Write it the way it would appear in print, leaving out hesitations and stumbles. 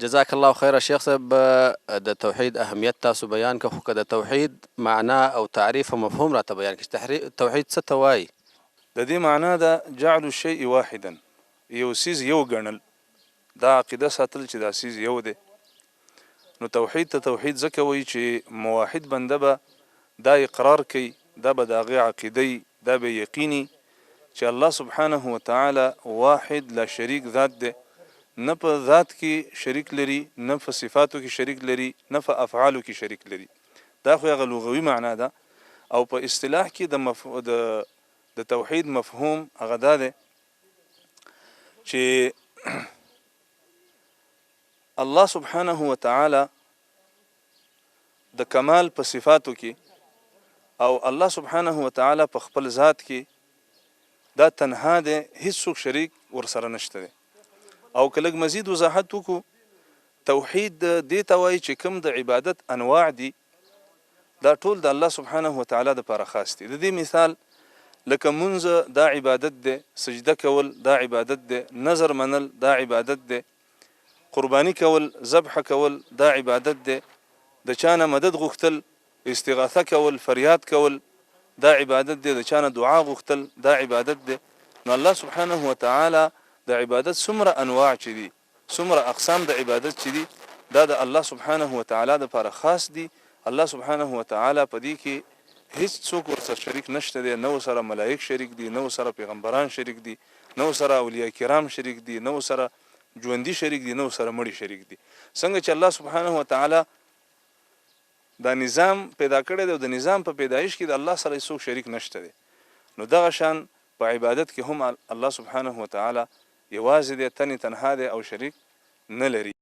جزاک الله خیر شیخ صاحب، د توحید اهمیت تاسو بیان که، خو که د توحید معنا او تعریف او مفهوم راته بیان کړئ. توحید څه ته وایي؟ د دې معنا ده جعل الشیء واحدا، یو څیز یو ګڼل، دا عقیده ساتل چې دا څیز یو دی. نو توحید ته توحید ځکه وایي چې موحد بنده به دا اقرار کوي، دا به د هغې عقیده وي، دا به یقیني چې الله سبحانه وتعالی واحد لا شریک ذات دی، نه په ذات کې شریک لري، نه په صفاتو کې شریک لري، نه په افعالو کې شریک لري. دا خو هغه لغوي معنا ده. او په اصطلاح کې د توحید مفهوم هغه دا دی چې الله سبحانه وتعالی د کمال په صفاتو کې او الله سبحانه وتعالی په خپل ذات کې دا تنها دی، هیڅوک شریک ورسره نشته دی. او که لږ مزید وضاحت وکړو، توحید دې ته وایي چې کوم د عبادت انواع دي دا ټول د الله سبحانه وتعالی دپاره خاص دي. د دې مثال لکه مونځ دا عبادت دی، سجده کول دا عبادت دی، نظر منل دا عبادت دی، قربانی کول، ذبح کول دا عبادت دی، د چانه مدد غوښتل، استغاثه کول، فریاد کول دا عبادت دی، د چانه دعا غوښتل دا عبادت دی. نو الله سبحانه وتعالی د عبادت څومره انواع چې دي، څومره اقسام د عبادت چې دي، دا د الله سبحانه وتعالی دپاره خاص دي. الله سبحانه وتعالی په دې کې هیڅ څوک ورسره شریک نشته دی، نه ورسره ملائک شریک دي، نه ورسره پیغمبران شریک دي، نه ورسره اولیاء کرام شریک دي، نه ورسره ژوندي شریک دي، نه ورسره مړي شریک دي. څنګه چې الله سبحانه وتعالی دا نظام پیدا کړی دی او د نظام په پیدایش کې د الله سره هیڅوک شریک نشته دی، نو دغه شان په عبادت کې هم الله سبحانه وتعالی یوازې دی، تنها دی او شریک نه لري.